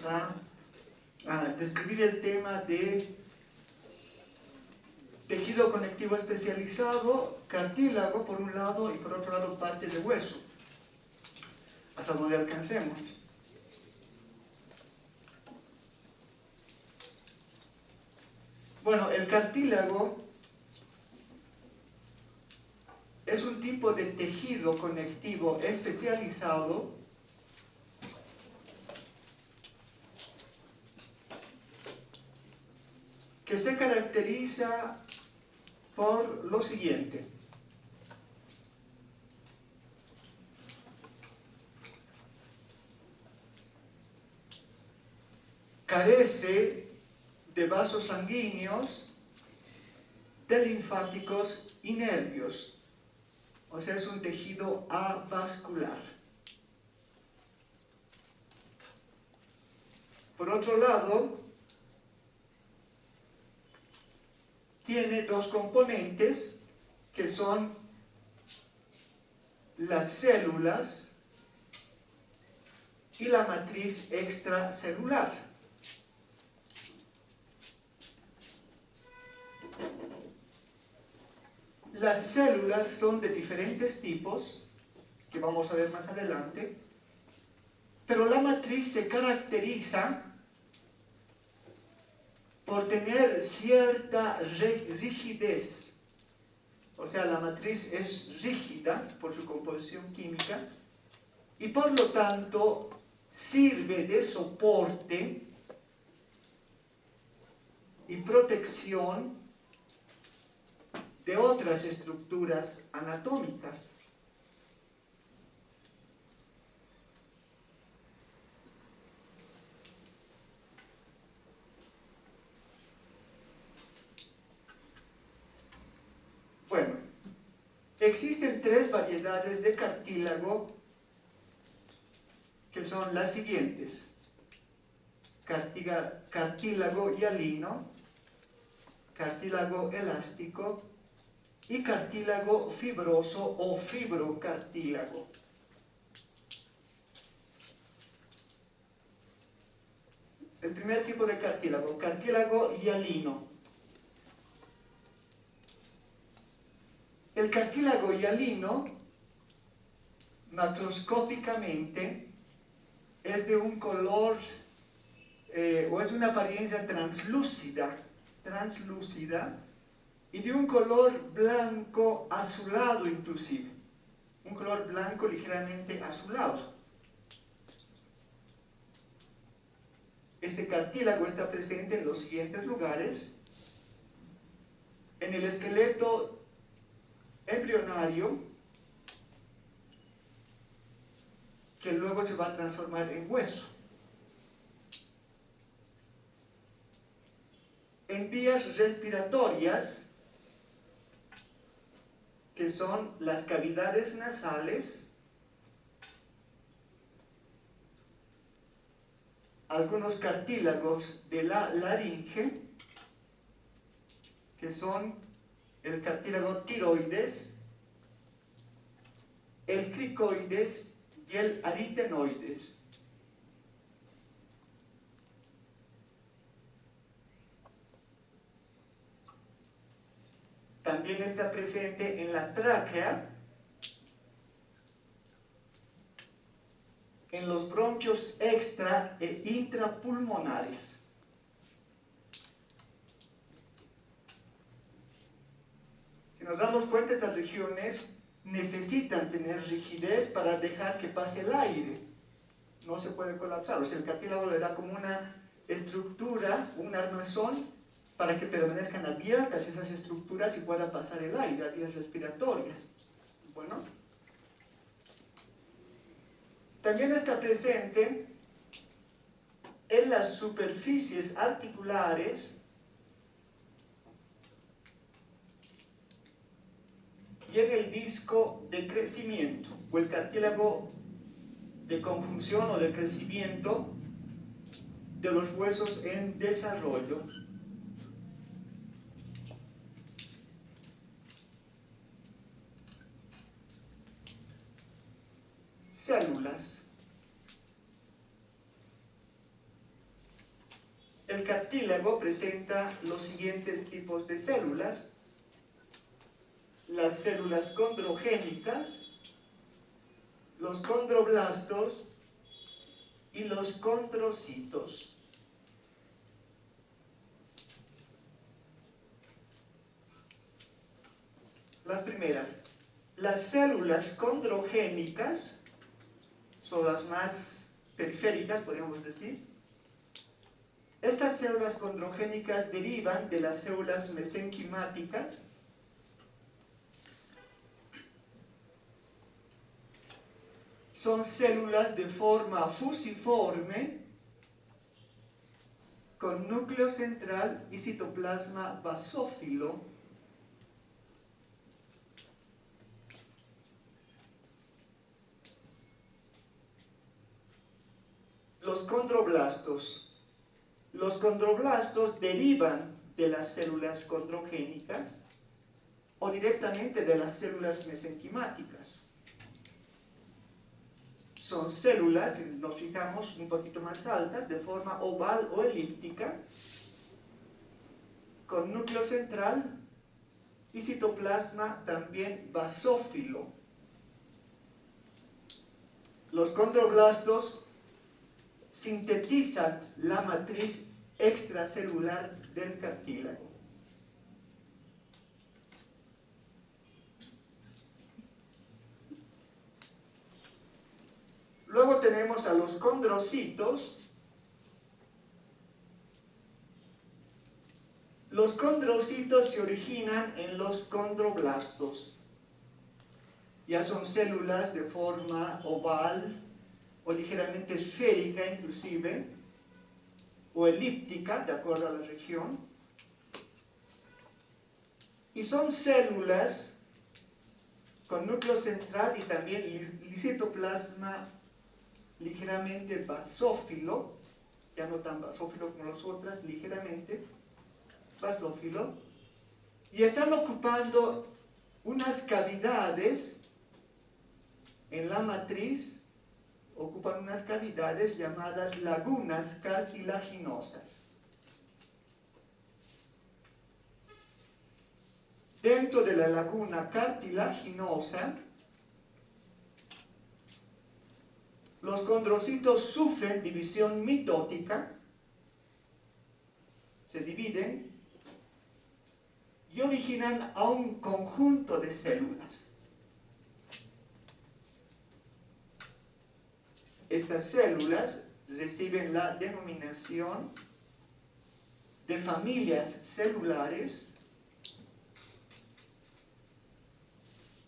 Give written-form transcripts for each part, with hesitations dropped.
a describir el tema de tejido conectivo especializado, cartílago por un lado y por otro lado parte de hueso, hasta donde alcancemos. Bueno, el cartílago es un tipo de tejido conectivo especializado que se caracteriza por lo siguiente. Carece de vasos sanguíneos, de linfáticos y nervios. O sea, es un tejido avascular. Por otro lado, tiene dos componentes que son las células y la matriz extracelular. Las células son de diferentes tipos, que vamos a ver más adelante, pero la matriz se caracteriza por tener cierta rigidez. O sea, la matriz es rígida por su composición química y por lo tanto sirve de soporte y protección de otras estructuras anatómicas. Bueno, existen tres variedades de cartílago que son las siguientes: cartílago hialino, cartílago elástico y cartílago fibroso o fibrocartílago. El primer tipo de cartílago, cartílago hialino. El cartílago hialino, macroscópicamente, es de un color o es de una apariencia translúcida y de un color blanco azulado inclusive, un color blanco ligeramente azulado. Este cartílago está presente en los siguientes lugares: en el esqueleto embrionario, que luego se va a transformar en hueso, en vías respiratorias, que son las cavidades nasales, algunos cartílagos de la laringe, que son el cartílago tiroides, el cricoides y el aritenoides. También está presente en la tráquea, en los bronquios extra e intrapulmonares. Si nos damos cuenta, estas regiones necesitan tener rigidez para dejar que pase el aire. No se puede colapsar. O sea, el cartílago le da como una estructura, un armazón, para que permanezcan abiertas esas estructuras y pueda pasar el aire a vías respiratorias. Bueno, también está presente en las superficies articulares y en el disco de crecimiento, o el cartílago de conjunción o de crecimiento de los huesos en desarrollo. Células. el cartílago presenta los siguientes tipos de células: las células condrogénicas, los condroblastos y los condrocitos. Las primeras, las células condrogénicas, son las más periféricas, podríamos decir. Estas células condrogénicas derivan de las células mesenquimáticas, son células de forma fusiforme, con núcleo central y citoplasma basófilo. Los condroblastos. Los condroblastos derivan de las células condrogénicas o directamente de las células mesenquimáticas. Son células, si nos fijamos, un poquito más altas, de forma oval o elíptica, con núcleo central y citoplasma también basófilo. Los condroblastos sintetizan la matriz extracelular del cartílago. Luego tenemos a los condrocitos. Los condrocitos se originan en los condroblastos. Ya son células de forma oval o ligeramente esférica inclusive, o elíptica, de acuerdo a la región. Y son células con núcleo central y también citoplasma ligeramente basófilo, ya no tan basófilo como las otras, ligeramente basófilo, y están ocupando unas cavidades en la matriz, ocupan unas cavidades llamadas lagunas cartilaginosas. Dentro de la laguna cartilaginosa, los condrocitos sufren división mitótica, se dividen y originan a un conjunto de células. Estas células reciben la denominación de familias celulares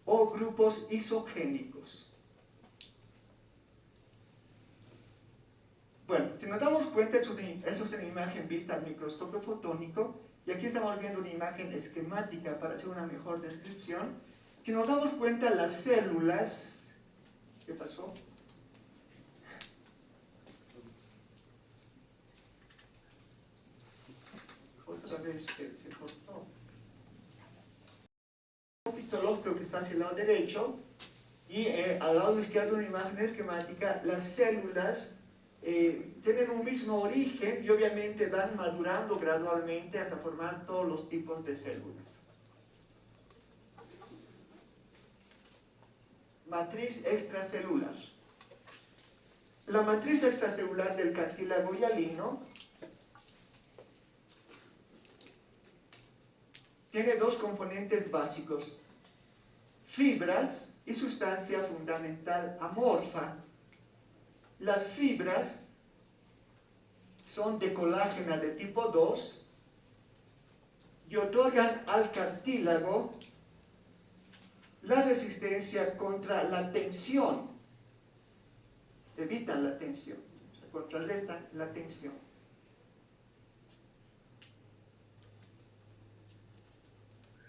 o grupos isogénicos. Bueno, si nos damos cuenta, eso es una imagen vista al microscopio fotónico, y aquí estamos viendo una imagen esquemática para hacer una mejor descripción. Si nos damos cuenta, las células... ¿Qué pasó? Otra vez se cortó. Un pistológico que está hacia el lado derecho, y al lado izquierdo una imagen esquemática. Las células tienen un mismo origen y obviamente van madurando gradualmente hasta formar todos los tipos de células. Matriz extracelular. La matriz extracelular del cartílago hialino tiene dos componentes básicos: fibras y sustancia fundamental amorfa. Las fibras son de colágeno de tipo 2 y otorgan al cartílago la resistencia contra la tensión, evitan la tensión, contrarrestan la tensión.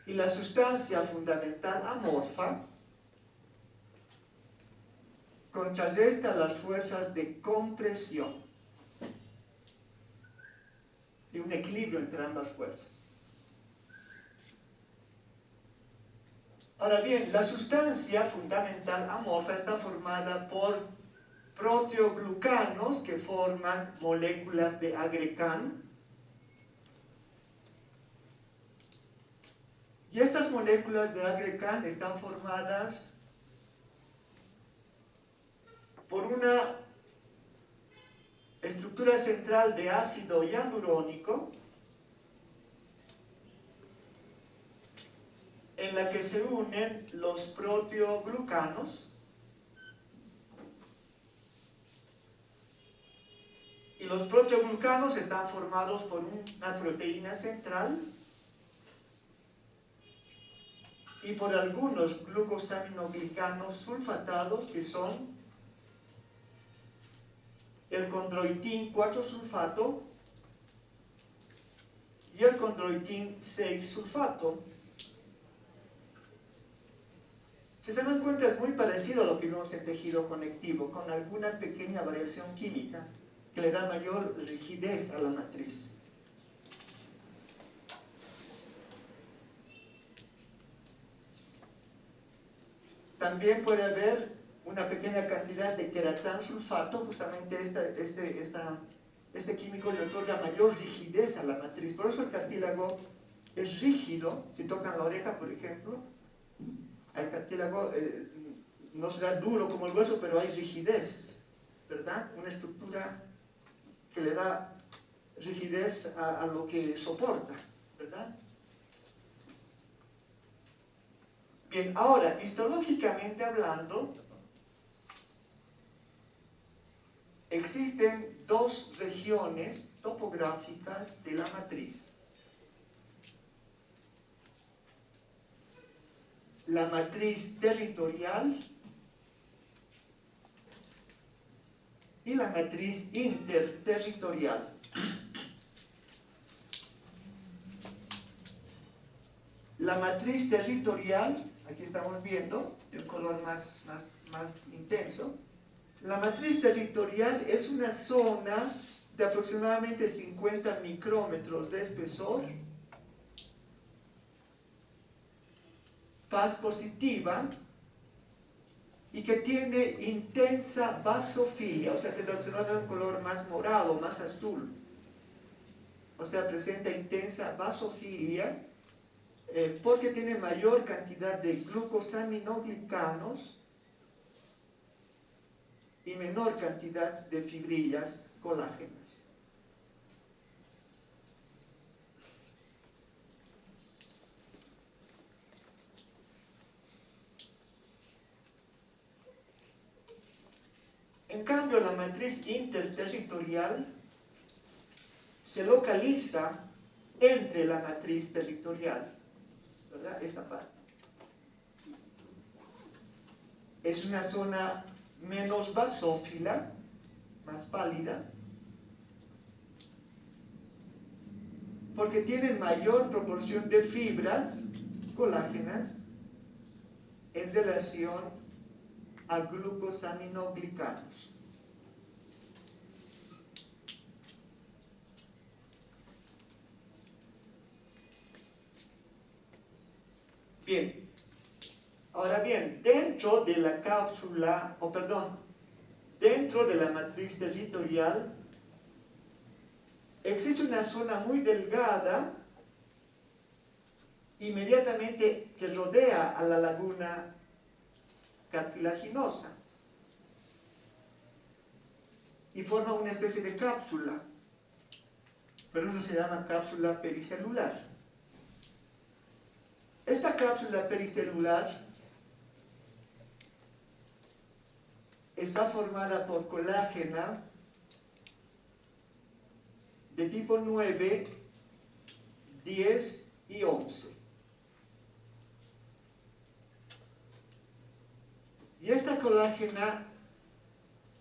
Y la sustancia fundamental amorfa contrarresta las fuerzas de compresión, y un equilibrio entre ambas fuerzas. Ahora bien, la sustancia fundamental amorfa está formada por proteoglucanos que forman moléculas de agrecan, Y estas moléculas de agrecan están formadas por una estructura central de ácido hialurónico en la que se unen los proteoglucanos y los proteoglucanos están formados por una proteína central y por algunos glucosaminoglicanos sulfatados que son el condroitín 4-sulfato y el condroitín 6-sulfato. Si se dan cuenta, es muy parecido a lo que vimos en tejido conectivo, con alguna pequeña variación química que le da mayor rigidez a la matriz. También puede haber una pequeña cantidad de queratán sulfato, justamente este químico le otorga mayor rigidez a la matriz. Por eso el cartílago es rígido. Si tocan la oreja, por ejemplo, el cartílago no será duro como el hueso, pero hay rigidez, ¿verdad? Una estructura que le da rigidez a lo que soporta, ¿verdad? Bien, ahora, histológicamente hablando, existen dos regiones topográficas de la matriz. La matriz territorial y la matriz interterritorial. La matriz territorial, aquí estamos viendo, de un color más intenso. La matriz territorial es una zona de aproximadamente 50 micrómetros de espesor, faz positiva, y que tiene intensa vasofilia, o sea, se da un color más morado, más azul. O sea, presenta intensa vasofilia porque tiene mayor cantidad de glucosaminoglicanos y menor cantidad de fibrillas colágenas. En cambio, la matriz interterritorial se localiza entre la matriz territorial, ¿verdad? Esta parte. Es una zona menos basófila, más pálida, porque tiene mayor proporción de fibras colágenas en relación a glucosaminoglicanos. Bien, ahora bien, dentro de la cápsula, dentro de la matriz territorial, existe una zona muy delgada inmediatamente que rodea a la laguna cartilaginosa y forma una especie de cápsula, pero eso se llama cápsula pericelular. Esta cápsula pericelular está formada por colágena de tipo 9, 10 y 11. Y esta colágena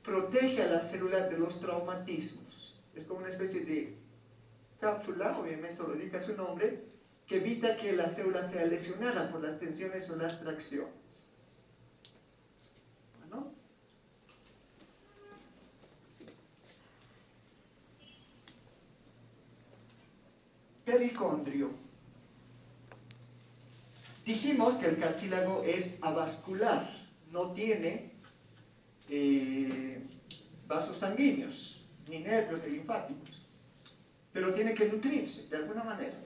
protege a la célula de los traumatismos. Es como una especie de cápsula, obviamente lo indica su nombre, que evita que la célula sea lesionada por las tensiones o las tracciones. ¿No? Pericondrio. Dijimos que el cartílago es avascular, no tiene vasos sanguíneos, ni nervios ni linfáticos, pero tiene que nutrirse de alguna manera.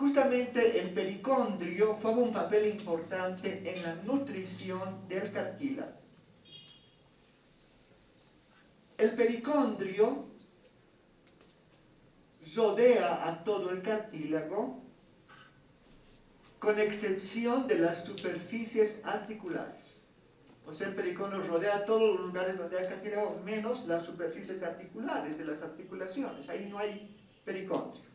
Justamente el pericondrio juega un papel importante en la nutrición del cartílago. El pericondrio rodea a todo el cartílago, con excepción de las superficies articulares. O sea, el pericondrio rodea todos los lugares donde hay cartílago, menos las superficies articulares de las articulaciones. Ahí no hay pericondrio.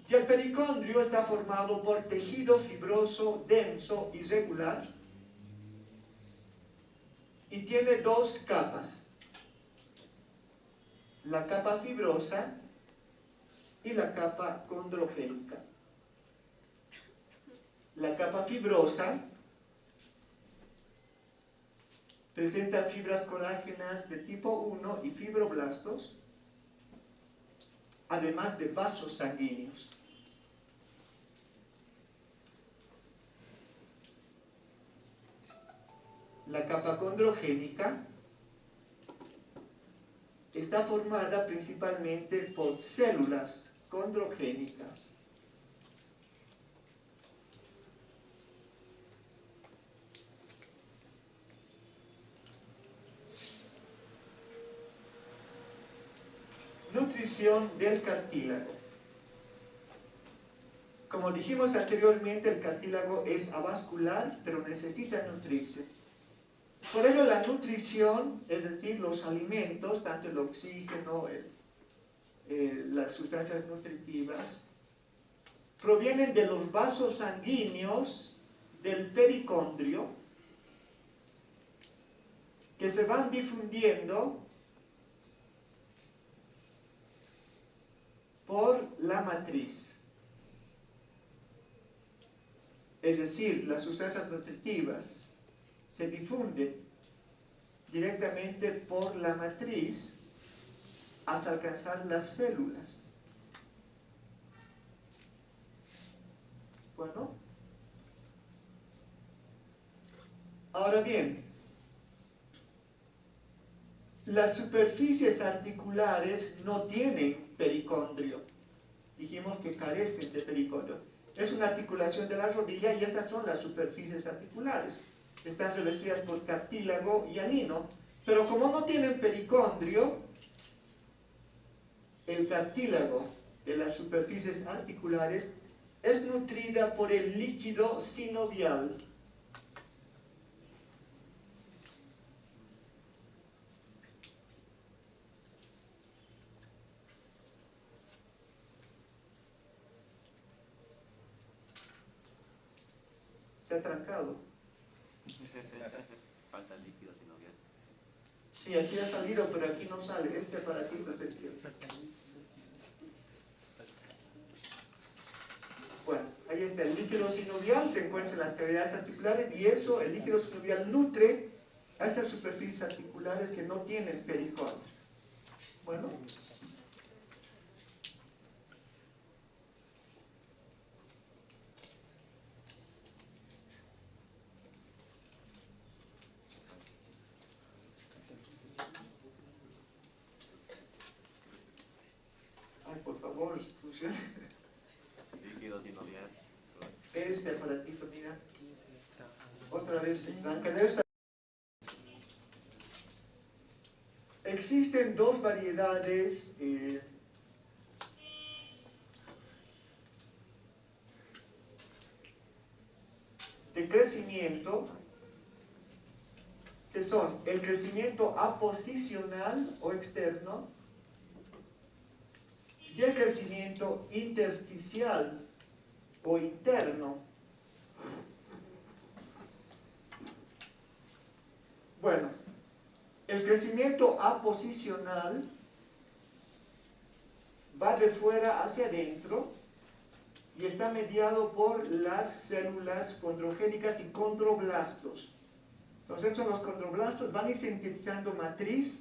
Y el pericondrio está formado por tejido fibroso, denso y regular, y tiene dos capas: la capa fibrosa y la capa condrogénica. La capa fibrosa presenta fibras colágenas de tipo 1 y fibroblastos, además de vasos sanguíneos. La capa condrogénica está formada principalmente por células condrogénicas. Nutrición del cartílago. Como dijimos anteriormente, el cartílago es avascular, pero necesita nutrirse. Por ello, la nutrición, es decir, los alimentos, tanto el oxígeno, las sustancias nutritivas, provienen de los vasos sanguíneos del pericondrio, que se van difundiendo por la matriz. Es decir, las sustancias nutritivas se difunden directamente por la matriz hasta alcanzar las células. Bueno, ahora bien, las superficies articulares no tienen pericondrio. Dijimos que carecen de pericondrio. Es una articulación de la rodilla y esas son las superficies articulares. Están revestidas por cartílago y hialino, pero como no tienen pericondrio, el cartílago de las superficies articulares es nutrida por el líquido sinovial. Se ha trancado. Falta el líquido sinovial. Sí, aquí ha salido, pero aquí no sale. Este aparatito es el que... Bueno, ahí está. El líquido sinovial se encuentra en las cavidades articulares y eso, el líquido sinovial nutre a estas superficies articulares que no tienen pericondrio. Bueno. Ay, por favor, funciona. Líquido sinovial. Este aparatito, mira. Otra vez se tranca. Existen dos variedades de crecimiento, que son el crecimiento aposicional o externo y el crecimiento intersticial o interno. Bueno, el crecimiento aposicional va de fuera hacia adentro y está mediado por las células condrogénicas y condroblastos. Entonces, los condroblastos van a ir sintetizando matriz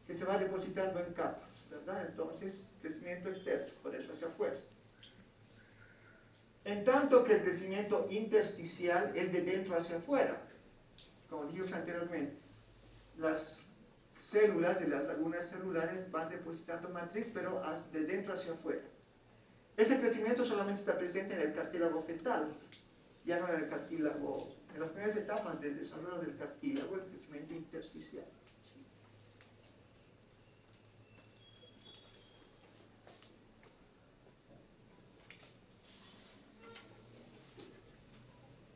que se va depositando en capas, ¿verdad? Entonces, crecimiento externo, por eso hacia afuera. En tanto que el crecimiento intersticial es de dentro hacia afuera, como dijimos anteriormente. Las células de las lagunas celulares van depositando matriz, pero de dentro hacia afuera. Ese crecimiento solamente está presente en el cartílago fetal, ya no en el cartílago, en las primeras etapas del desarrollo del cartílago, el crecimiento intersticial.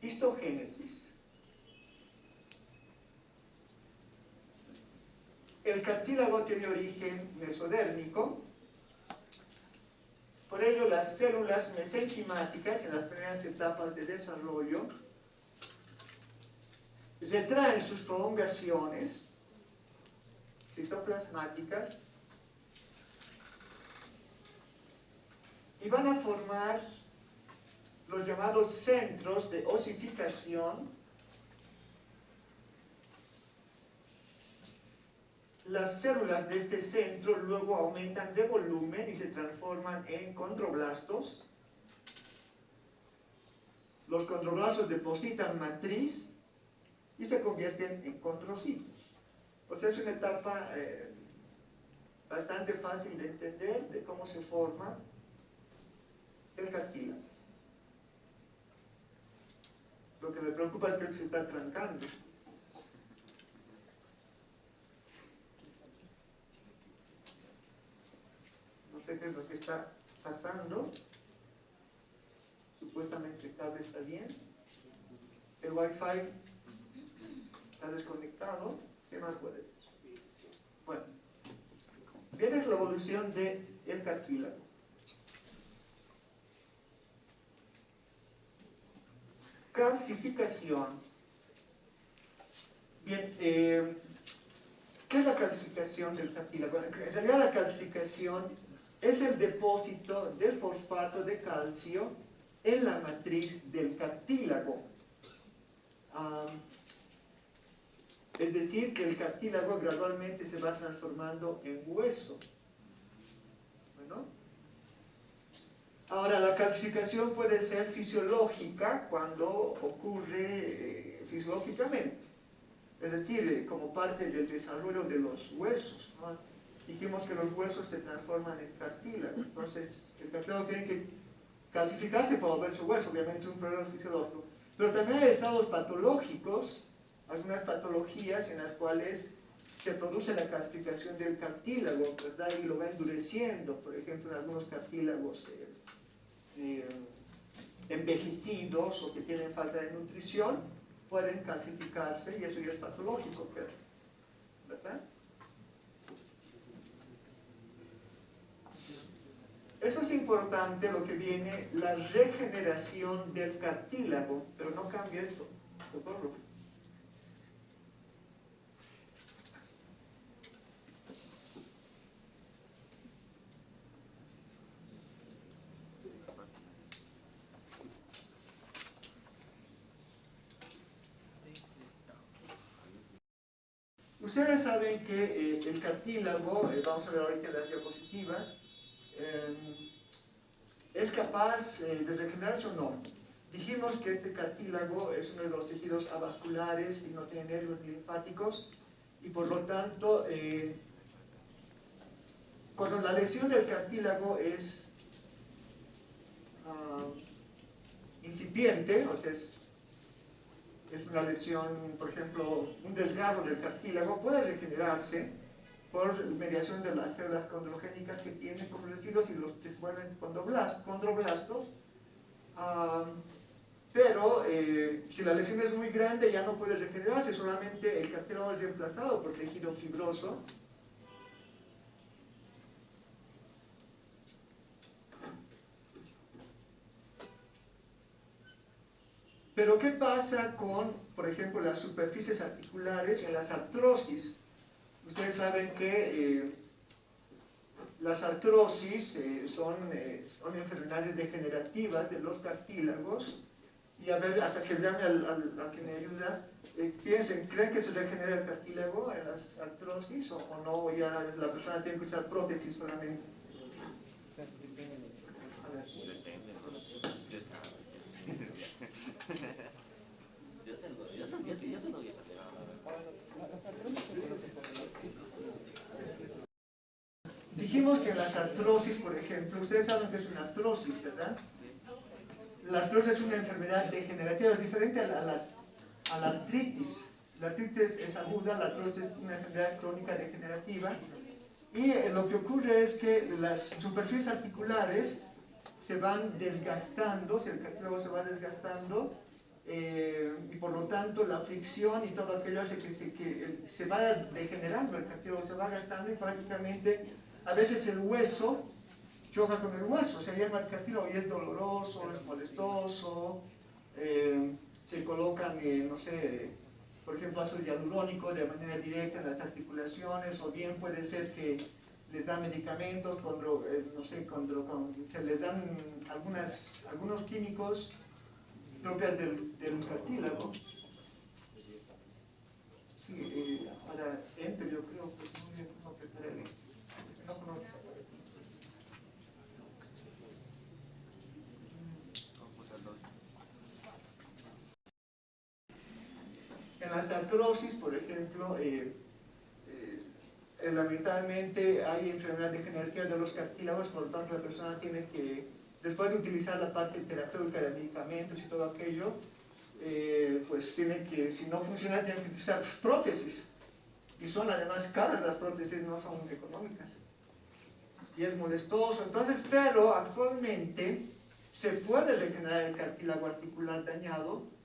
Histogénesis. El cartílago tiene origen mesodérmico, por ello las células mesenquimáticas en las primeras etapas de desarrollo retraen sus prolongaciones citoplasmáticas y van a formar los llamados centros de osificación. Las células de este centro luego aumentan de volumen y se transforman en condroblastos. Los condroblastos depositan matriz y se convierten en condrocitos. O sea, es una etapa bastante fácil de entender de cómo se forma el cartílago. Lo que me preocupa es que se está trancando. No sé qué es lo que está pasando. Supuestamente el cable está bien. El Wi-Fi está desconectado. ¿Qué más puede ser? Bueno, bien, es la evolución del cartílago. Calcificación. Bien, ¿qué es la calcificación del cartílago? En realidad la calcificación es el depósito del fosfato de calcio en la matriz del cartílago. Es decir, que el cartílago gradualmente se va transformando en hueso. Bueno. Ahora, la calcificación puede ser fisiológica cuando ocurre fisiológicamente. Es decir, como parte del desarrollo de los huesos, ¿no? Dijimos que los huesos se transforman en cartílago, entonces el cartílago tiene que calcificarse para volverse hueso, obviamente es un problema fisiológico. Pero también hay estados patológicos, algunas patologías en las cuales se produce la calcificación del cartílago, ¿verdad? Y lo va endureciendo, por ejemplo, en algunos cartílagos envejecidos o que tienen falta de nutrición, pueden calcificarse y eso ya es patológico, ¿verdad? Eso es importante, lo que viene, la regeneración del cartílago, pero no cambia esto, socorro. Ustedes saben que el cartílago, vamos a ver ahorita en las diapositivas, es capaz de regenerarse o no. Dijimos que este cartílago es uno de los tejidos avasculares y no tiene nervios linfáticos y por lo tanto cuando la lesión del cartílago es incipiente, o sea, es una lesión, por ejemplo, un desgarro del cartílago, puede regenerarse por mediación de las células condrogénicas que tienen como residuos y los que se vuelven condroblastos. Pero si la lesión es muy grande ya no puede regenerarse, solamente el cartílago es reemplazado por tejido fibroso. Pero ¿qué pasa con, por ejemplo, las superficies articulares en las artrosis? Ustedes saben que las artrosis son enfermedades degenerativas de los cartílagos. Y a ver, hasta que llame al que me ayuda, piensen, ¿creen que se regenera el cartílago en las artrosis o no? O ya la persona tiene que usar prótesis solamente. Yo se lo vi Dijimos que las artrosis, por ejemplo, ustedes saben que es una artrosis, ¿verdad? La artrosis es una enfermedad degenerativa, es diferente a la artritis. La artritis es aguda, la artrosis es una enfermedad crónica degenerativa. Y lo que ocurre es que las superficies articulares se van desgastando, el cartílago se va desgastando, y por lo tanto la fricción y todo aquello hace que se vaya degenerando, el cartílago se va gastando y prácticamente a veces el hueso choca con el hueso, se llama el cartílago y es doloroso, es molestoso, se colocan, no sé, por ejemplo, ácido hialurónico de manera directa en las articulaciones, o bien puede ser que les dan medicamentos, no sé, se les dan algunos químicos propias del cartílago. Sí, para Enter yo creo, pues muy bien, no preparé, no conozco. En las artrosis, por ejemplo, lamentablemente hay enfermedad degenerativa de los cartílagos, por lo tanto la persona tiene que, después de utilizar la parte terapéutica de medicamentos y todo aquello, pues tiene que, si no funciona, tiene que utilizar prótesis. Y son además caras las prótesis, no son económicas. Y es molestoso. Entonces, pero actualmente se puede regenerar el cartílago articular dañado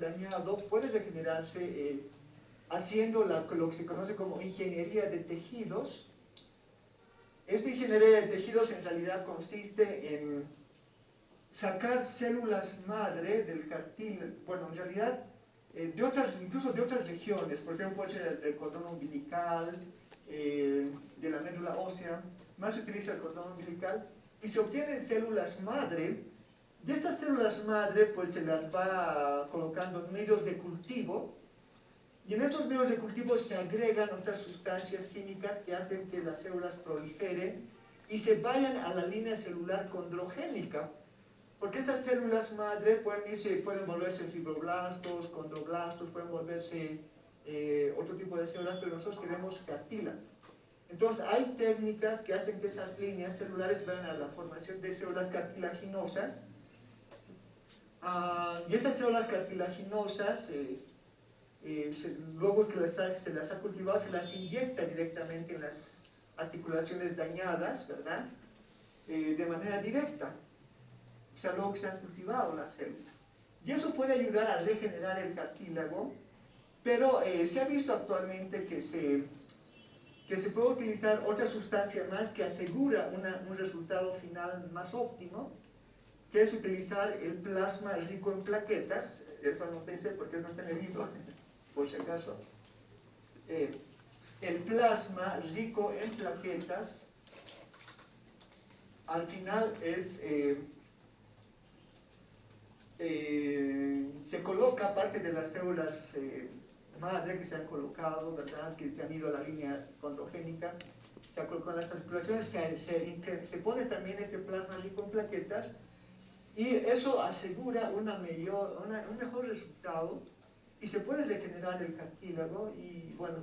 dañado puede regenerarse haciendo lo que se conoce como ingeniería de tejidos. Esta ingeniería de tejidos en realidad consiste en sacar células madre del cartílago, bueno, en realidad incluso de otras regiones, por ejemplo puede ser del cordón umbilical, de la médula ósea, más se utiliza el cordón umbilical, y se obtienen células madre. Y estas células madre pues se las va colocando en medios de cultivo, y en esos medios de cultivo se agregan otras sustancias químicas que hacen que las células proliferen y se vayan a la línea celular condrogénica, porque esas células madre pueden volverse fibroblastos, condroblastos, pueden volverse otro tipo de células, pero nosotros queremos cartílago. Entonces hay técnicas que hacen que esas líneas celulares vayan a la formación de células cartilaginosas. Y esas células cartilaginosas, luego que se las ha cultivado, se las inyecta directamente en las articulaciones dañadas, ¿verdad? De manera directa. O sea, luego que se han cultivado las células. Y eso puede ayudar a regenerar el cartílago, pero se ha visto actualmente que se puede utilizar otra sustancia más que asegura un resultado final más óptimo, que es utilizar el plasma rico en plaquetas. Eso no pensé porque no está en el libro, por si acaso. El plasma rico en plaquetas, al final se coloca parte de las células madre que se han colocado, ¿verdad? Que se han ido a la línea condrogénica, se ha colocado en las articulaciones, se pone también este plasma rico en plaquetas, y eso asegura un mejor resultado, y se puede regenerar el cartílago. Y bueno,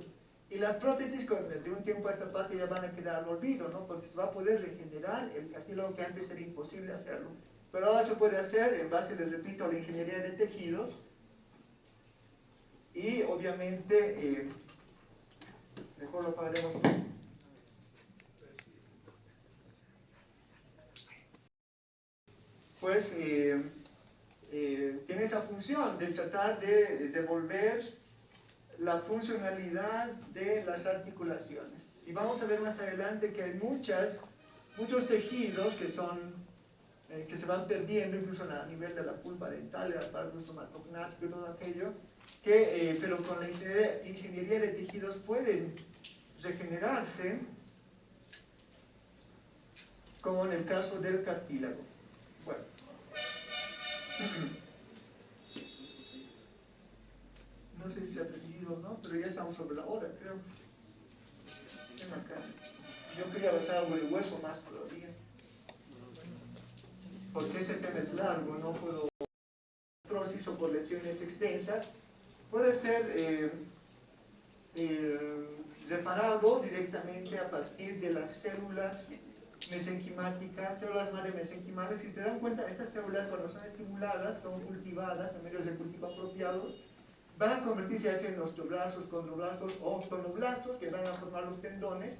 y las prótesis de un tiempo a esta parte ya van a quedar al olvido, ¿no? Porque se va a poder regenerar el cartílago, que antes era imposible hacerlo. Pero ahora se puede hacer en base, les repito, a la ingeniería de tejidos. Y obviamente, mejor lo pagaremos. Pues tiene esa función de tratar de devolver la funcionalidad de las articulaciones. Y vamos a ver más adelante que hay muchos tejidos que se van perdiendo, incluso a nivel de la pulpa dental, el aparato estomatognático y todo aquello, pero con la ingeniería de tejidos pueden regenerarse, como en el caso del cartílago. Bueno. No sé si se ha aprendido o no, pero ya estamos sobre la hora, creo. Ven acá. Yo quería avanzar sobre el hueso más todavía. porque ese tema es largo, no puedo artrosis o por lesiones extensas, puede ser reparado directamente a partir de las células mesenquimáticas, células madre mesenquimales. Si se dan cuenta, estas células cuando son estimuladas, son cultivadas en medios de cultivo apropiados, van a convertirse ya sea en osteoblastos, condroblastos o clonoblastos, que van a formar los tendones,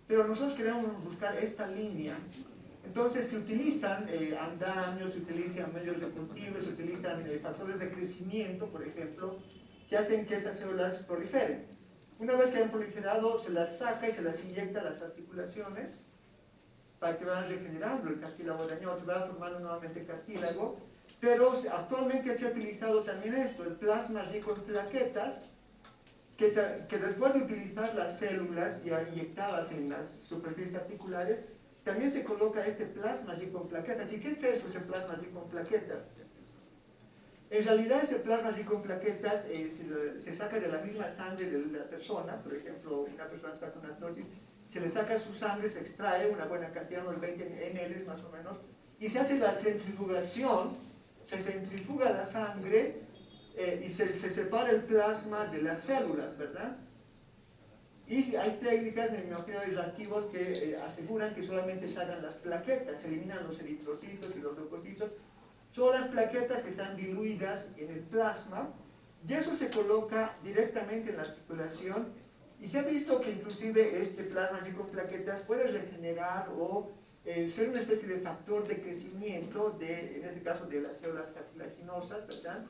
pero nosotros queremos buscar esta línea. Entonces se utilizan andamios, se utilizan medios de cultivo, se utilizan factores de crecimiento, por ejemplo, que hacen que esas células proliferen. Una vez que han proliferado, se las saca y se las inyecta a las articulaciones para que vayan regenerando el cartílago dañado, se va formando nuevamente cartílago. Pero actualmente se ha utilizado también esto, el plasma rico en plaquetas, que después de utilizar las células ya inyectadas en las superficies articulares, también se coloca este plasma rico en plaquetas. ¿Y qué es eso, ese plasma rico en plaquetas? En realidad ese plasma rico en plaquetas se saca de la misma sangre de la persona. Por ejemplo, una persona está con artrosis, se le saca su sangre, se extrae una buena cantidad, unos 20 ml más o menos, y se hace la centrifugación, se centrifuga la sangre y se separa el plasma de las células, ¿verdad? Y hay técnicas de inmunogenos reactivos que aseguran que solamente salgan las plaquetas, se eliminan los eritrocitos y los leucocitos. Son las plaquetas que están diluidas en el plasma, y eso se coloca directamente en la articulación, y se ha visto que inclusive este plasma rico en plaquetas puede regenerar o ser una especie de factor de crecimiento, en este caso de las células cartilaginosas, ¿verdad?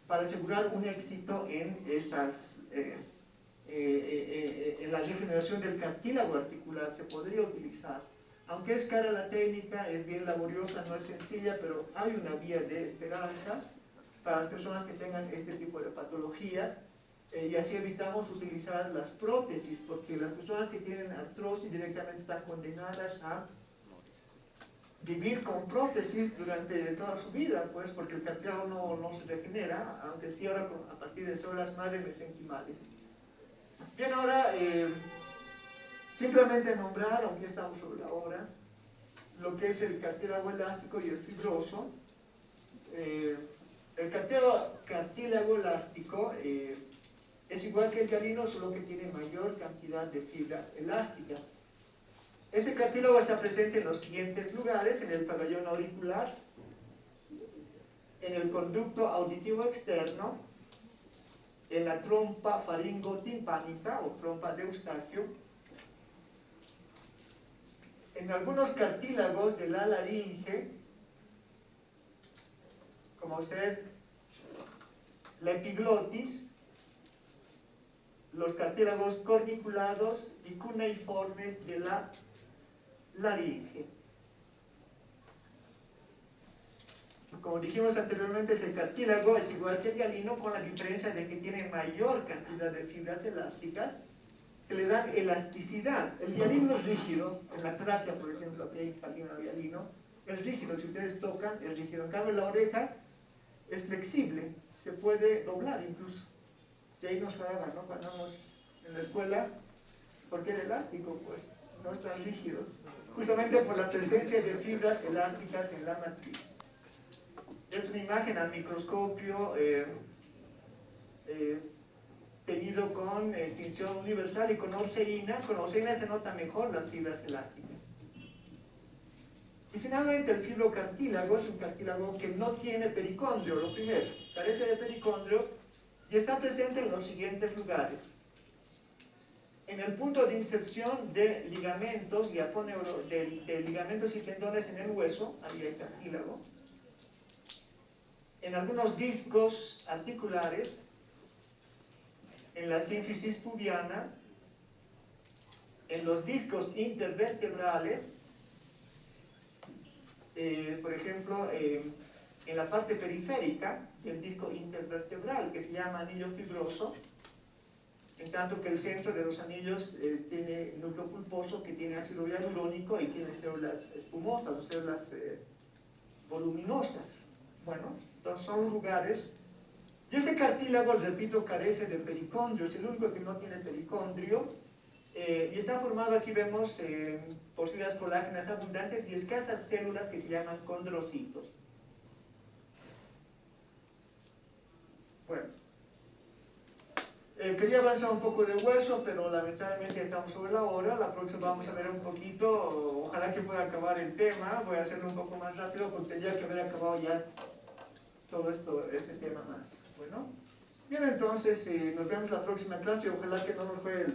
Para asegurar un éxito en en la regeneración del cartílago articular. Se podría utilizar. Aunque es cara la técnica, es bien laboriosa, no es sencilla, pero hay una vía de esperanza para las personas que tengan este tipo de patologías, y así evitamos utilizar las prótesis, porque las personas que tienen artrosis directamente están condenadas a vivir con prótesis durante toda su vida, pues, porque el cartílago no se regenera, aunque sí ahora a partir de células madre mesenquimales. Bien, ahora simplemente nombrar, aunque estamos sobre la hora, lo que es el cartílago elástico y el fibroso. El cartílago elástico es igual que el hialino, solo que tiene mayor cantidad de fibra elástica. Ese cartílago está presente en los siguientes lugares: en el pabellón auricular, en el conducto auditivo externo, en la trompa faringotimpánica o trompa de Eustaquio, en algunos cartílagos de la laringe, como ser la epiglotis, los cartílagos corniculados y cuneiformes de la laringe. Como dijimos anteriormente, ese cartílago es igual que el hialino, con la diferencia de que tiene mayor cantidad de fibras elásticas que le dan elasticidad. El hialino es rígido, en la tráquea, por ejemplo, aquí hay hialino, es rígido, si ustedes tocan, es rígido. En cambio, la oreja es flexible, se puede doblar incluso. Y ahí nos daban, ¿no? Cuando íbamos en la escuela, porque era elástico, pues, no es tan rígido, justamente por la presencia de fibras elásticas en la matriz. Es una imagen al microscopio tenido con tinción universal y con orseína. Con orseína se notan mejor las fibras elásticas. Y finalmente el fibrocartílago es un cartílago que no tiene pericondrio, lo primero, carece de pericondrio y está presente en los siguientes lugares: en el punto de inserción de ligamentos y de ligamentos y tendones en el hueso, ahí hay cartílago; en algunos discos articulares, en la sínfisis pubiana, en los discos intervertebrales, por ejemplo, en la parte periférica del disco intervertebral, que se llama anillo fibroso, en tanto que el centro de los anillos tiene núcleo pulposo, que tiene ácido hialurónico y tiene células espumosas o células voluminosas. Bueno, entonces son lugares. Y este cartílago, repito, carece de pericondrio, es el único que no tiene pericondrio, y está formado, aquí vemos, por fibras colágenas abundantes y escasas células que se llaman condrocitos. Bueno, quería avanzar un poco de hueso, pero lamentablemente estamos sobre la hora. La próxima vamos a ver un poquito, ojalá que pueda acabar el tema. Voy a hacerlo un poco más rápido porque tendría que haber acabado ya todo este tema más. Bueno, bien, entonces nos vemos la próxima clase. Ojalá que no nos fue el